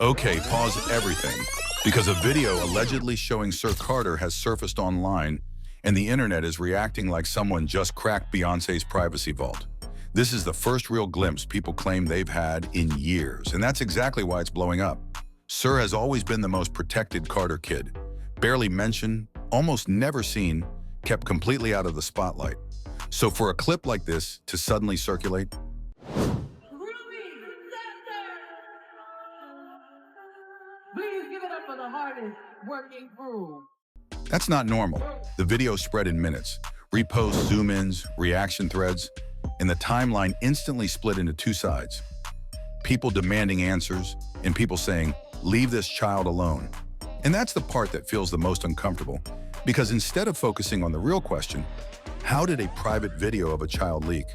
Okay, pause everything, because a video allegedly showing Sir Carter has surfaced online, and the internet is reacting like someone just cracked Beyoncé's privacy vault. This is the first real glimpse people claim they've had in years, and that's exactly why it's blowing up. Sir has always been the most protected Carter kid, barely mentioned, almost never seen, kept completely out of the spotlight. So for a clip like this to suddenly circulate, Please give it up for the hardest working crew. that's not normal. The video spread in minutes. Reposts, zoom-ins, reaction threads, and the timeline instantly split into two sides. People demanding answers, and people saying, "Leave this child alone." And that's the part that feels the most uncomfortable, because instead of focusing on the real question, how did a private video of a child leak?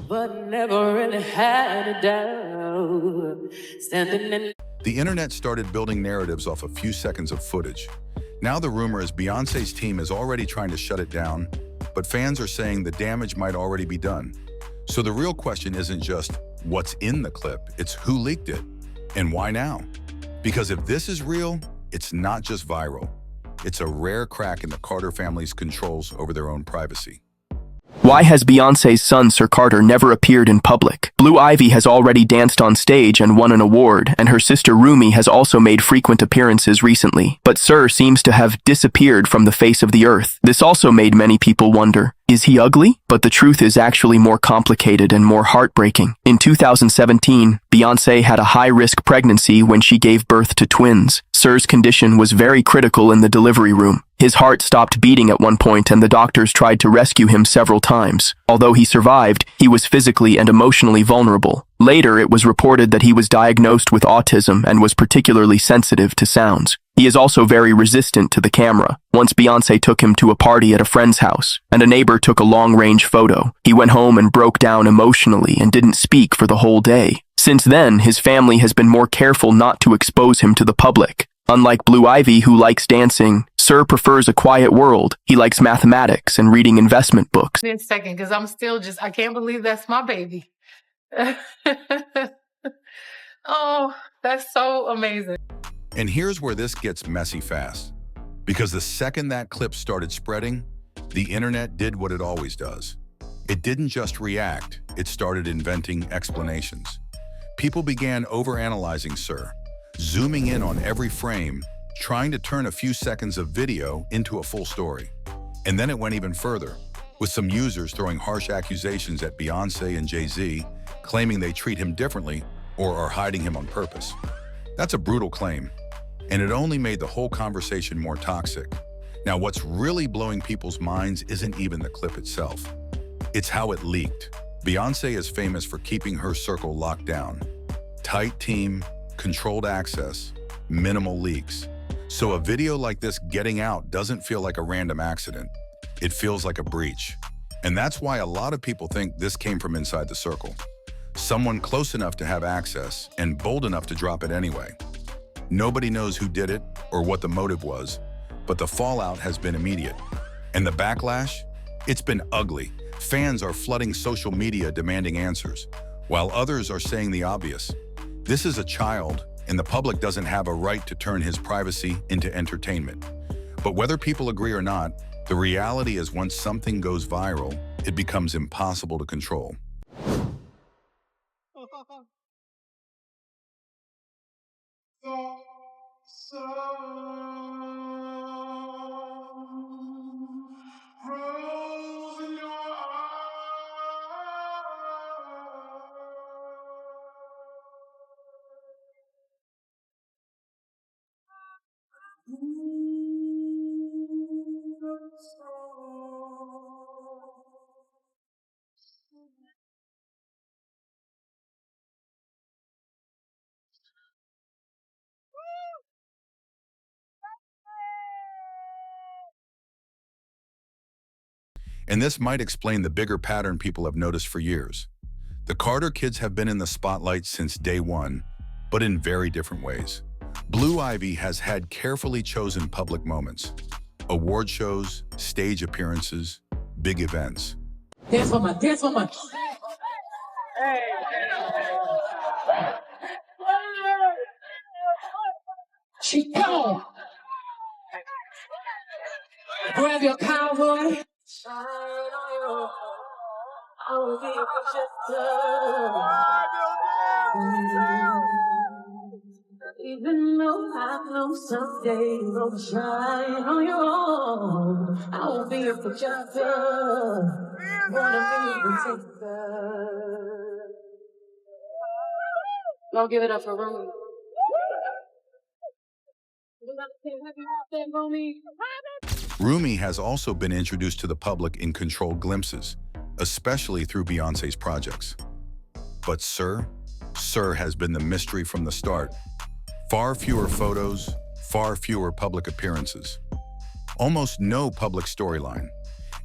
But never really had a doubt. Standing in. The internet started building narratives off a few seconds of footage. Now the rumor is Beyoncé's team is already trying to shut it down, but fans are saying the damage might already be done. So the real question isn't just what's in the clip, it's who leaked it and why now? Because if this is real, it's not just viral. It's a rare crack in the Carter family's controls over their own privacy. Why has Beyoncé's son Sir Carter never appeared in public? Blue Ivy has already danced on stage and won an award, and her sister Rumi has also made frequent appearances recently. But Sir seems to have disappeared from the face of the earth. This also made many people wonder, is he ugly? But the truth is actually more complicated and more heartbreaking. In 2017, Beyoncé had a high-risk pregnancy when she gave birth to twins. Sir's condition was very critical in the delivery room. His heart stopped beating at one point and the doctors tried to rescue him several times. Although he survived, he was physically and emotionally vulnerable. Later, it was reported that he was diagnosed with autism and was particularly sensitive to sounds. He is also very resistant to the camera. Once Beyoncé took him to a party at a friend's house, and a neighbor took a long-range photo. He went home and broke down emotionally and didn't speak for the whole day. Since then, his family has been more careful not to expose him to the public. Unlike Blue Ivy, who likes dancing, Sir prefers a quiet world. He likes mathematics and reading investment books. In a second, because I'm still I can't believe that's my baby. Oh, that's so amazing. And here's where this gets messy fast. Because the second that clip started spreading, the internet did what it always does. It didn't just react, it started inventing explanations. People began overanalyzing Sir, zooming in on every frame, trying to turn a few seconds of video into a full story. And then it went even further, with some users throwing harsh accusations at Beyoncé and Jay-Z, claiming they treat him differently or are hiding him on purpose. That's a brutal claim, and it only made the whole conversation more toxic. Now, what's really blowing people's minds isn't even the clip itself. It's how it leaked. Beyoncé is famous for keeping her circle locked down. Tight team, controlled access, minimal leaks. So a video like this getting out doesn't feel like a random accident. It feels like a breach. And that's why a lot of people think this came from inside the circle. Someone close enough to have access and bold enough to drop it anyway. Nobody knows who did it or what the motive was, but the fallout has been immediate. And the backlash? It's been ugly. Fans are flooding social media demanding answers, while others are saying the obvious. This is a child, and the public doesn't have a right to turn his privacy into entertainment. But whether people agree or not, the reality is once something goes viral, it becomes impossible to control. And this might explain the bigger pattern people have noticed for years. The Carter kids have been in the spotlight since day one, but in very different ways. Blue Ivy has had carefully chosen public moments. Award shows, stage appearances, big events. Dance for my. She gone. Grab your cowboy. I will be a protector. Even though I know someday you'll shine on your own, I will be a protector. Wanna be a protector. Don't give it up for Rumi. Rumi has also been introduced to the public in controlled glimpses, especially through Beyoncé's projects. But Sir has been the mystery from the start. Far fewer photos, far fewer public appearances. Almost no public storyline.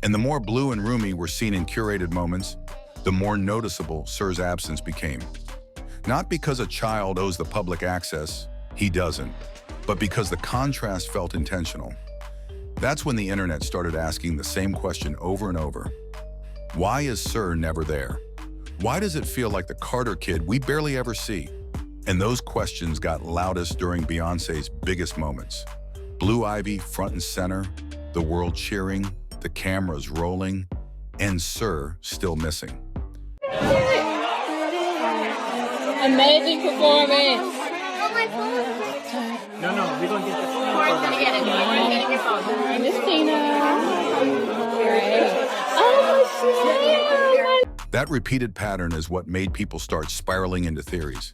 And the more Blue and Rumi were seen in curated moments, the more noticeable Sir's absence became. Not because a child owes the public access, he doesn't, but because the contrast felt intentional. That's when the internet started asking the same question over and over. Why is Sir never there? Why does it feel like the Carter kid we barely ever see? And those questions got loudest during Beyoncé's biggest moments. Blue Ivy front and center, the world cheering, the cameras rolling, and Sir still missing. Amazing performance. No, we're going to get the phone. We're going to get it. We're going to get your phone. Miss Tina. Great. Oh, That repeated pattern is what made people start spiraling into theories.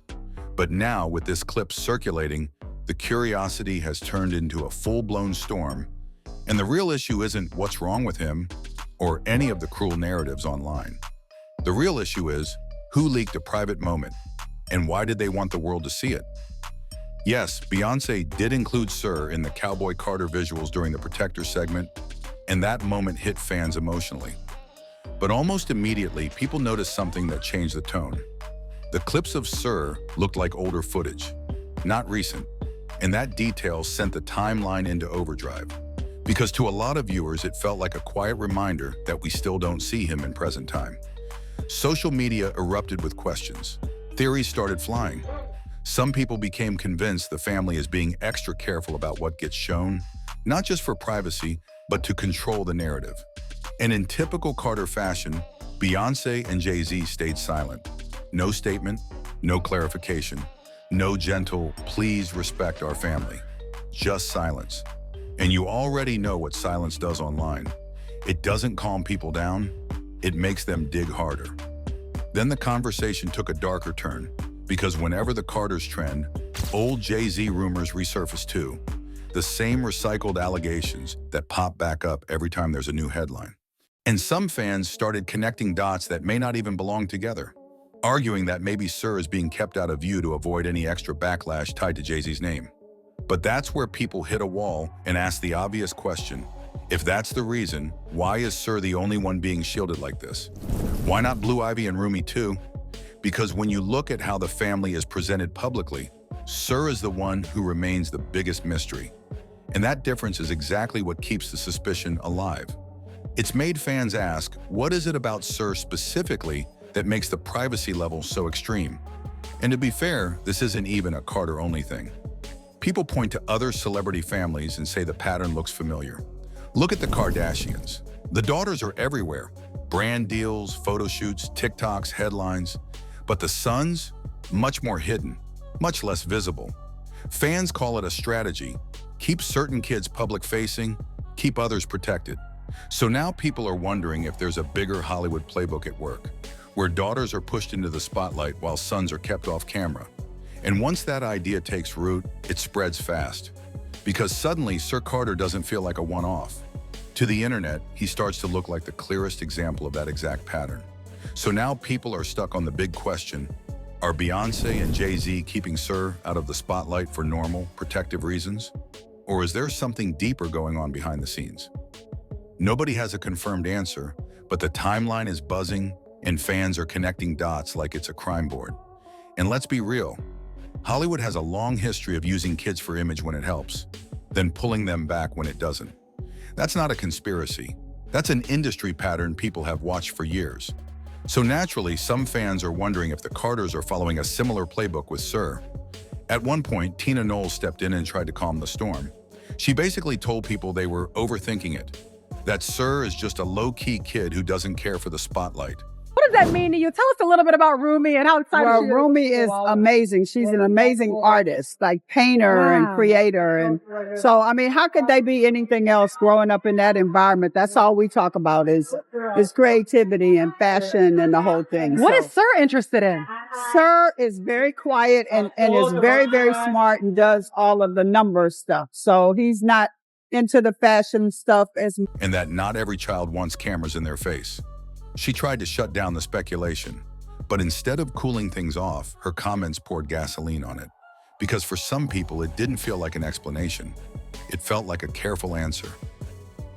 But now, with this clip circulating, the curiosity has turned into a full-blown storm, and the real issue isn't what's wrong with him or any of the cruel narratives online. The real issue is who leaked a private moment, and why did they want the world to see it? Yes, Beyoncé did include Sir in the Cowboy Carter visuals during the Protector segment, and that moment hit fans emotionally. But almost immediately, people noticed something that changed the tone. The clips of Sir looked like older footage, not recent, and that detail sent the timeline into overdrive. Because to a lot of viewers, it felt like a quiet reminder that we still don't see him in present time. Social media erupted with questions. Theories started flying. Some people became convinced the family is being extra careful about what gets shown, not just for privacy, but to control the narrative. And in typical Carter fashion, Beyoncé and Jay-Z stayed silent. No statement, no clarification, no gentle, please respect our family. Just silence. And you already know what silence does online. It doesn't calm people down, it makes them dig harder. Then the conversation took a darker turn, because whenever the Carters trend, old Jay-Z rumors resurface too. The same recycled allegations that pop back up every time there's a new headline. And some fans started connecting dots that may not even belong together, arguing that maybe Sir is being kept out of view to avoid any extra backlash tied to Jay-Z's name. But that's where people hit a wall and asked the obvious question. If that's the reason, why is Sir the only one being shielded like this? Why not Blue Ivy and Rumi too? Because when you look at how the family is presented publicly, Sir is the one who remains the biggest mystery. And that difference is exactly what keeps the suspicion alive. It's made fans ask, what is it about Sir specifically that makes the privacy level so extreme? And to be fair, this isn't even a Carter-only thing. People point to other celebrity families and say the pattern looks familiar. Look at the Kardashians. The daughters are everywhere. Brand deals, photo shoots, TikToks, headlines. But the sons, much more hidden, much less visible. Fans call it a strategy. Keep certain kids public-facing, keep others protected. So now people are wondering if there's a bigger Hollywood playbook at work, where daughters are pushed into the spotlight while sons are kept off camera. And once that idea takes root, it spreads fast. Because suddenly, Sir Carter doesn't feel like a one-off. To the internet, he starts to look like the clearest example of that exact pattern. So now people are stuck on the big question, are Beyoncé and Jay-Z keeping Sir out of the spotlight for normal, protective reasons? Or is there something deeper going on behind the scenes? Nobody has a confirmed answer, but the timeline is buzzing and fans are connecting dots like it's a crime board. And let's be real, Hollywood has a long history of using kids for image when it helps, then pulling them back when it doesn't. That's not a conspiracy. That's an industry pattern people have watched for years. So naturally, some fans are wondering if the Carters are following a similar playbook with Sir. At one point, Tina Knowles stepped in and tried to calm the storm. She basically told people they were overthinking it, that Sir is just a low-key kid who doesn't care for the spotlight. What does that mean to you? Tell us a little bit about Rumi and how excited Well, she is. Rumi is amazing. She's an amazing artist, like painter and creator. And so, I mean, how could they be anything else growing up in that environment? That's all we talk about is creativity and fashion and the whole thing. What is Sir interested in? Sir is very quiet and is very, very smart and does all of the number stuff. So he's not into the fashion stuff as much. And that not every child wants cameras in their face. She tried to shut down the speculation, but instead of cooling things off, her comments poured gasoline on it. Because for some people, it didn't feel like an explanation. It felt like a careful answer.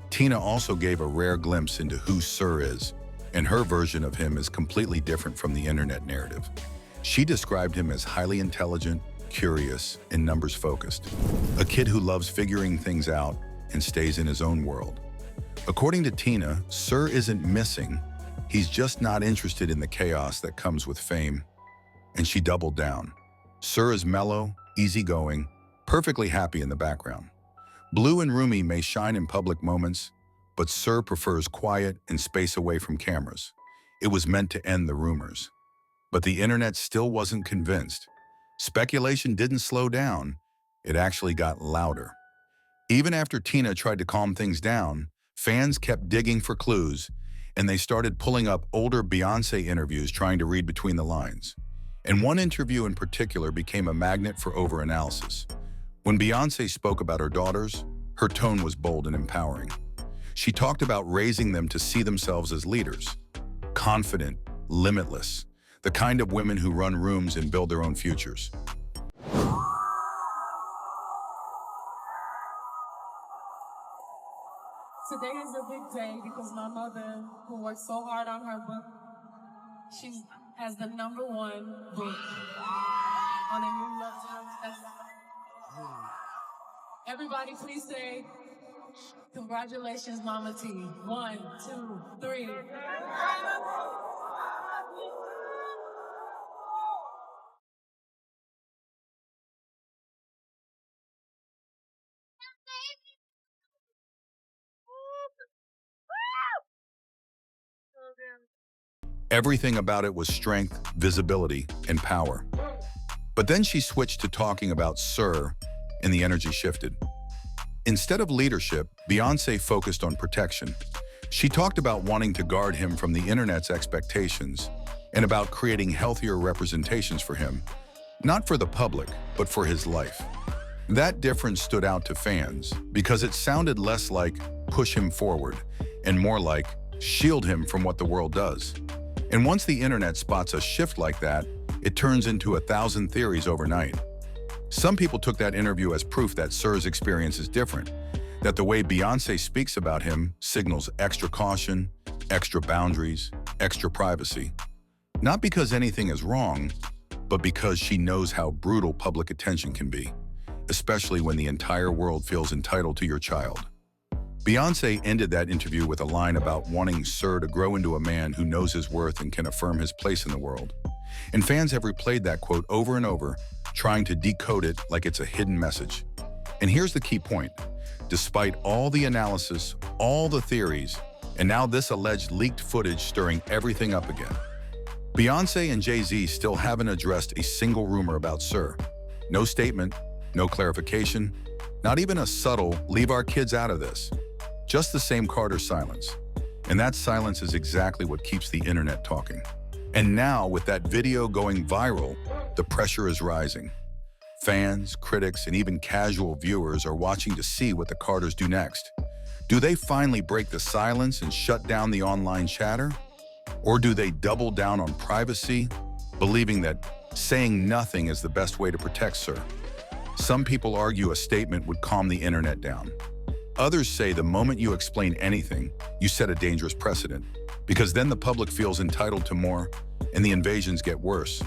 Tina also gave a rare glimpse into who Sir is, and her version of him is completely different from the internet narrative. She described him as highly intelligent, curious, and numbers-focused. A kid who loves figuring things out and stays in his own world. According to Tina, Sir isn't missing. He's just not interested in the chaos that comes with fame. And she doubled down. Sir is mellow, easygoing, perfectly happy in the background. Blue and Rumi may shine in public moments, but Sir prefers quiet and space away from cameras. It was meant to end the rumors. But the internet still wasn't convinced. Speculation didn't slow down. It actually got louder. Even after Tina tried to calm things down, fans kept digging for clues, and they started pulling up older Beyoncé interviews trying to read between the lines. And one interview in particular became a magnet for overanalysis. When Beyoncé spoke about her daughters, her tone was bold and empowering. She talked about raising them to see themselves as leaders, confident, limitless, the kind of women who run rooms and build their own futures. Today is a big day because my mother, who worked so hard on her book, she has the #1 book on a new love child. Everybody please say, congratulations, Mama T. 1, 2, 3. Everything about it was strength, visibility, and power. But then she switched to talking about Sir, and the energy shifted. Instead of leadership, Beyoncé focused on protection. She talked about wanting to guard him from the internet's expectations and about creating healthier representations for him, not for the public, but for his life. That difference stood out to fans because it sounded less like push him forward and more like shield him from what the world does. And once the internet spots a shift like that, it turns into 1,000 theories overnight. Some people took that interview as proof that Sir's experience is different, that the way Beyoncé speaks about him signals extra caution, extra boundaries, extra privacy. Not because anything is wrong, but because she knows how brutal public attention can be, especially when the entire world feels entitled to your child. Beyoncé ended that interview with a line about wanting Sir to grow into a man who knows his worth and can affirm his place in the world. And fans have replayed that quote over and over, trying to decode it like it's a hidden message. And here's the key point. Despite all the analysis, all the theories, and now this alleged leaked footage stirring everything up again, Beyoncé and Jay-Z still haven't addressed a single rumor about Sir. No statement, no clarification, not even a subtle, leave our kids out of this. Just the same Carter silence. And that silence is exactly what keeps the internet talking. And now, with that video going viral, the pressure is rising. Fans, critics, and even casual viewers are watching to see what the Carters do next. Do they finally break the silence and shut down the online chatter? Or do they double down on privacy, believing that saying nothing is the best way to protect Sir? Some people argue a statement would calm the internet down. Others say the moment you explain anything, you set a dangerous precedent, because then the public feels entitled to more and the invasions get worse.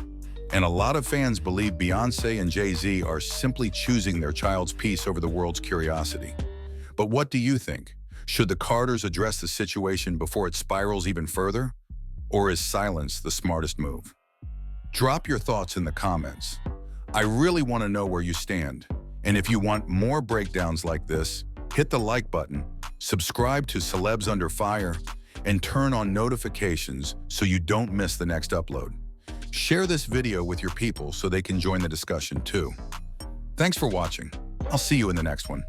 And a lot of fans believe Beyoncé and Jay-Z are simply choosing their child's peace over the world's curiosity. But what do you think? Should the Carters address the situation before it spirals even further? Or is silence the smartest move? Drop your thoughts in the comments. I really want to know where you stand. And if you want more breakdowns like this, hit the like button, subscribe to Celebs Under Fire, and turn on notifications so you don't miss the next upload. Share this video with your people so they can join the discussion too. Thanks for watching. I'll see you in the next one.